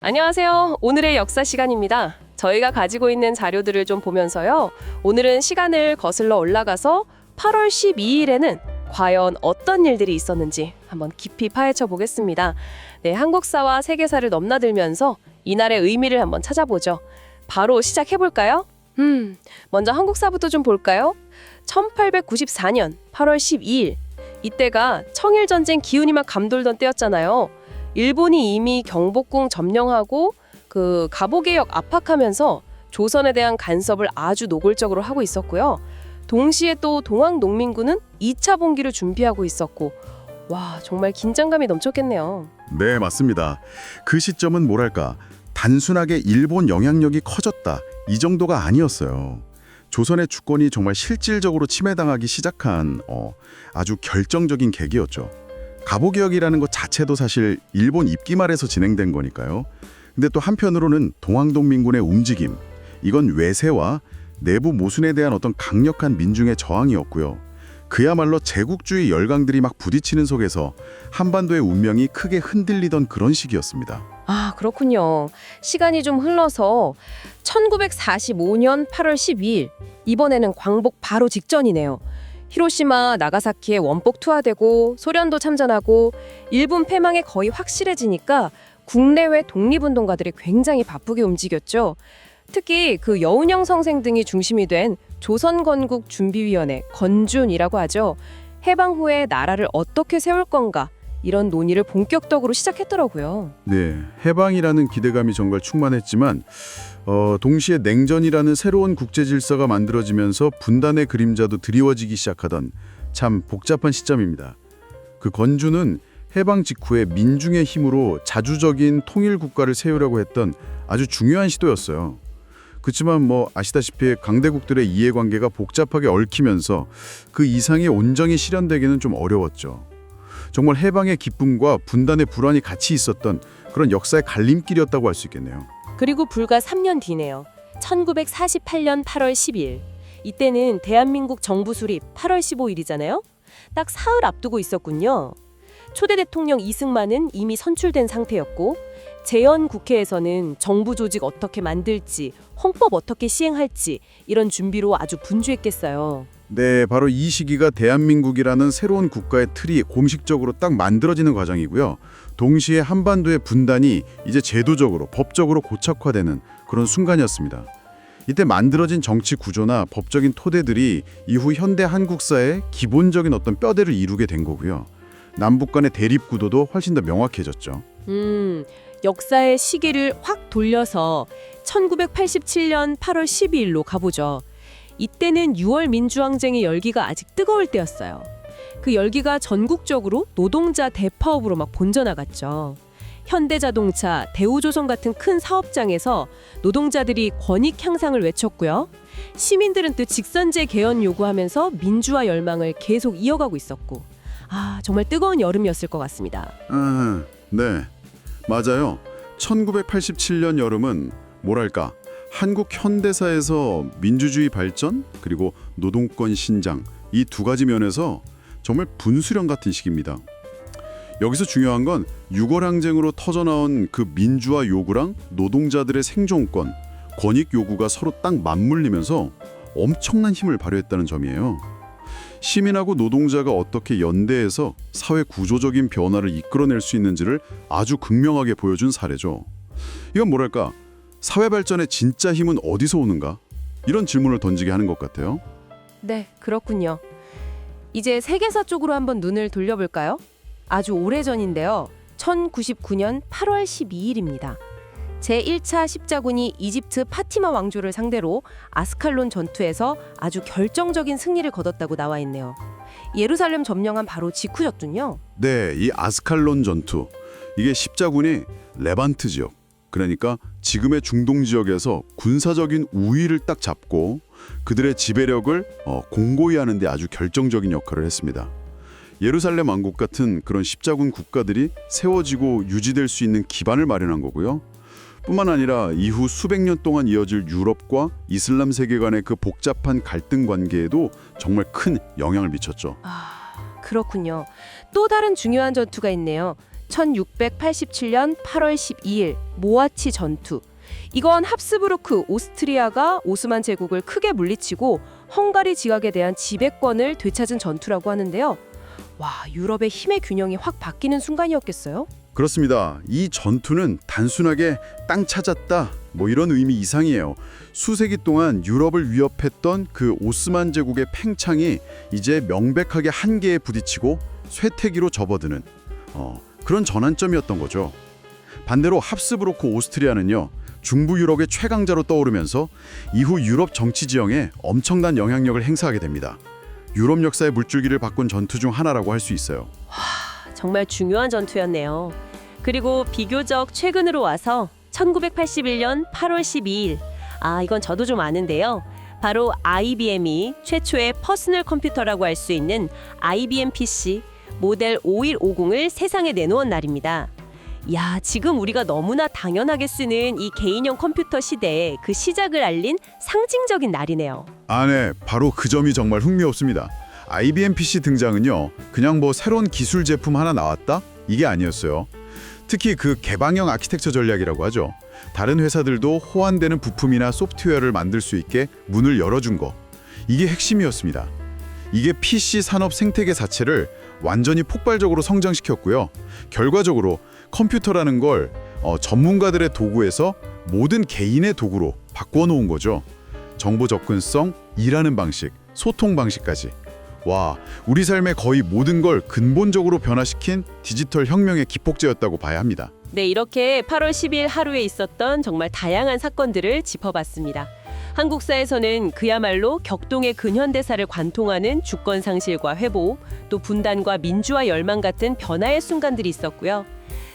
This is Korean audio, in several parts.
안녕하세요. 오늘의 역사 시간입니다. 저희가 가지고 있는 자료들을 좀 보면서요. 오늘은 시간을 거슬러 올라가서 8월 12일에는 과연 어떤 일들이 있었는지 한번 깊이 파헤쳐 보겠습니다. 네, 한국사와 세계사를 넘나들면서 이날의 의미를 한번 찾아보죠. 바로 시작해 볼까요? 먼저 한국사부터 좀 볼까요? 1894년 8월 12일. 이때가 청일전쟁 기운이 막 감돌던 때였잖아요. 일본이 이미 경복궁 점령하고 그 가보개역 압박하면서 조선에 대한 간섭을 아주 노골적으로 하고 있었고요. 동시에 또 동학농민군은 2차 봉기를 준비하고 있었고, 와, 정말 긴장감이 넘쳤겠네요. 네, 맞습니다. 그 시점은 뭐랄까, 단순하게 일본 영향력이 커졌다, 이 정도가 아니었어요. 조선의 주권이 정말 실질적으로 침해당하기 시작한 아주 결정적인 계기였죠. 가보개혁이라는 것 자체도 사실 일본 입기 말에서 진행된 거니까요. 근데 또 한편으로는 동학동민군의 움직임, 이건 외세와 내부 모순에 대한 어떤 강력한 민중의 저항이었고요. 그야말로 제국주의 열강들이 막 부딪히는 속에서 한반도의 운명이 크게 흔들리던 그런 시기였습니다. 아, 그렇군요. 시간이 좀 흘러서 1945년 8월 12일, 이번에는 광복 바로 직전이네요. 히로시마, 나가사키에 원폭 투하되고 소련도 참전하고 일본 패망이 거의 확실해지니까 국내외 독립운동가들이 굉장히 바쁘게 움직였죠. 특히 그 여운형 선생 등이 중심이 된 조선건국준비위원회, 건준이라고 하죠. 해방 후에 나라를 어떻게 세울 건가, 이런 논의를 본격적으로 시작했더라고요. 네, 해방이라는 기대감이 정말 충만했지만 동시에 냉전이라는 새로운 국제 질서가 만들어지면서 분단의 그림자도 드리워지기 시작하던 참 복잡한 시점입니다. 그 건주는 해방 직후에 민중의 힘으로 자주적인 통일 국가를 세우려고 했던 아주 중요한 시도였어요. 그렇지만 아시다시피 강대국들의 이해관계가 복잡하게 얽히면서 그 이상의 온전히 실현되기는 좀 어려웠죠. 정말 해방의 기쁨과 분단의 불안이 같이 있었던 그런 역사의 갈림길이었다고 할 수 있겠네요. 그리고 불과 3년 뒤네요. 1948년 8월 10일. 이때는 대한민국 정부 수립 8월 15일이잖아요. 딱 사흘 앞두고 있었군요. 초대 대통령 이승만은 이미 선출된 상태였고, 재연 국회에서는 정부 조직 어떻게 만들지, 헌법 어떻게 시행할지 이런 준비로 아주 분주했겠어요. 네, 바로 이 시기가 대한민국이라는 새로운 국가의 틀이 공식적으로 딱 만들어지는 과정이고요. 동시에 한반도의 분단이 이제 제도적으로, 법적으로 고착화되는 그런 순간이었습니다. 이때 만들어진 정치 구조나 법적인 토대들이 이후 현대 한국사의 기본적인 어떤 뼈대를 이루게 된 거고요. 남북 간의 대립 구도도 훨씬 더 명확해졌죠. 역사의 시기를 확 돌려서 1987년 8월 12일로 가보죠. 이때는 6월 민주항쟁의 열기가 아직 뜨거울 때였어요. 그 열기가 전국적으로 노동자 대파업으로 막 번져나갔죠. 현대자동차, 대우조선 같은 큰 사업장에서 노동자들이 권익 향상을 외쳤고요. 시민들은 또 직선제 개헌 요구하면서 민주화 열망을 계속 이어가고 있었고, 아, 정말 뜨거운 여름이었을 것 같습니다. 네, 맞아요. 1987년 여름은 뭐랄까, 한국 현대사에서 민주주의 발전 그리고 노동권 신장, 이 두 가지 면에서 정말 분수령 같은 시기입니다. 여기서 중요한 건 6월 항쟁으로 터져나온 그 민주화 요구랑 노동자들의 생존권, 권익 요구가 서로 딱 맞물리면서 엄청난 힘을 발휘했다는 점이에요. 시민하고 노동자가 어떻게 연대해서 사회 구조적인 변화를 이끌어낼 수 있는지를 아주 극명하게 보여준 사례죠. 이건 뭐랄까, 사회 발전의 진짜 힘은 어디서 오는가? 이런 질문을 던지게 하는 것 같아요. 네, 그렇군요. 이제 세계사 쪽으로 한번 눈을 돌려볼까요? 아주 오래전인데요. 1099년 8월 12일입니다. 제1차 십자군이 이집트 파티마 왕조를 상대로 아스칼론 전투에서 아주 결정적인 승리를 거뒀다고 나와 있네요. 예루살렘 점령한 바로 직후였군요. 네, 이 아스칼론 전투, 이게 십자군이 레반트 지역, 그러니까 지금의 중동 지역에서 군사적인 우위를 딱 잡고 그들의 지배력을 공고히 하는 데 아주 결정적인 역할을 했습니다. 예루살렘 왕국 같은 그런 십자군 국가들이 세워지고 유지될 수 있는 기반을 마련한 거고요. 뿐만 아니라 이후 수백 년 동안 이어질 유럽과 이슬람 세계 간의 그 복잡한 갈등 관계에도 정말 큰 영향을 미쳤죠. 그렇군요. 또 다른 중요한 전투가 있네요. 1687년 8월 12일 모아치 전투. 이건 합스부르크 오스트리아가 오스만 제국을 크게 물리치고 헝가리 지역에 대한 지배권을 되찾은 전투라고 하는데요. 와, 유럽의 힘의 균형이 확 바뀌는 순간이었겠어요? 그렇습니다. 이 전투는 단순하게 땅 찾았다 뭐 이런 의미 이상이에요. 수세기 동안 유럽을 위협했던 그 오스만 제국의 팽창이 이제 명백하게 한계에 부딪히고 쇠퇴기로 접어드는 그런 전환점이었던 거죠. 반대로 합스부르크 오스트리아는요. 중부 유럽의 최강자로 떠오르면서 이후 유럽 정치 지형에 엄청난 영향력을 행사하게 됩니다. 유럽 역사의 물줄기를 바꾼 전투 중 하나라고 할 수 있어요. 정말 중요한 전투였네요. 그리고 비교적 최근으로 와서 1981년 8월 12일. 이건 저도 좀 아는데요. 바로 IBM이 최초의 퍼스널 컴퓨터라고 할 수 있는 IBM PC 모델 5150을 세상에 내놓은 날입니다. 야, 지금 우리가 너무나 당연하게 쓰는 이 개인용 컴퓨터 시대의 그 시작을 알린 상징적인 날이네요. 네. 바로 그 점이 정말 흥미롭습니다. IBM PC 등장은요. 그냥 뭐 새로운 기술 제품 하나 나왔다? 이게 아니었어요. 특히 그 개방형 아키텍처 전략이라고 하죠. 다른 회사들도 호환되는 부품이나 소프트웨어를 만들 수 있게 문을 열어준 거. 이게 핵심이었습니다. 이게 PC 산업 생태계 자체를 완전히 폭발적으로 성장시켰고요. 결과적으로 컴퓨터라는 걸 전문가들의 도구에서 모든 개인의 도구로 바꾸어 놓은 거죠. 정보 접근성, 일하는 방식, 소통 방식까지. 와, 우리 삶의 거의 모든 걸 근본적으로 변화시킨 디지털 혁명의 기폭제였다고 봐야 합니다. 네, 이렇게 8월 10일 하루에 있었던 정말 다양한 사건들을 짚어봤습니다. 한국사에서는 그야말로 격동의 근현대사를 관통하는 주권 상실과 회복, 또 분단과 민주화 열망 같은 변화의 순간들이 있었고요.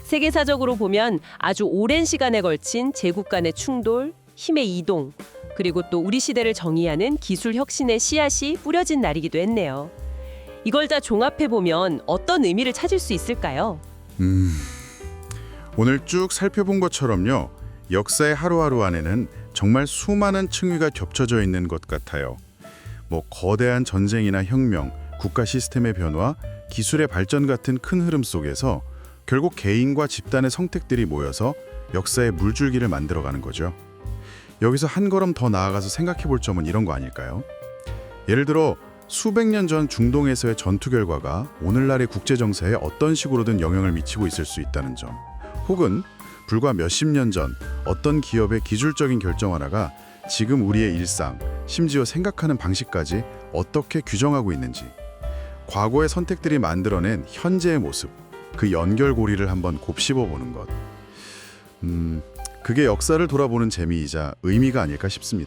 세계사적으로 보면 아주 오랜 시간에 걸친 제국 간의 충돌, 힘의 이동, 그리고 또 우리 시대를 정의하는 기술 혁신의 씨앗이 뿌려진 날이기도 했네요. 이걸 다 종합해보면 어떤 의미를 찾을 수 있을까요? 오늘 쭉 살펴본 것처럼요. 역사의 하루하루 안에는 정말 수많은 층위가 겹쳐져 있는 것 같아요. 뭐 거대한 전쟁이나 혁명, 국가 시스템의 변화, 기술의 발전 같은 큰 흐름 속에서 결국 개인과 집단의 선택들이 모여서 역사의 물줄기를 만들어가는 거죠. 여기서 한 걸음 더 나아가서 생각해 볼 점은 이런 거 아닐까요? 예를 들어 수백 년 전 중동에서의 전투 결과가 오늘날의 국제 정세에 어떤 식으로든 영향을 미치고 있을 수 있다는 점. 혹은 불과 몇십 년 전 어떤 기업의 기술적인 결정 하나가 지금 우리의 일상, 심지어 생각하는 방식까지 어떻게 규정하고 있는지. 과거의 선택들이 만들어낸 현재의 모습, 그 연결고리를 한번 곱씹어 보는 것. 그게 역사를 돌아보는 재미이자 의미가 아닐까 싶습니다.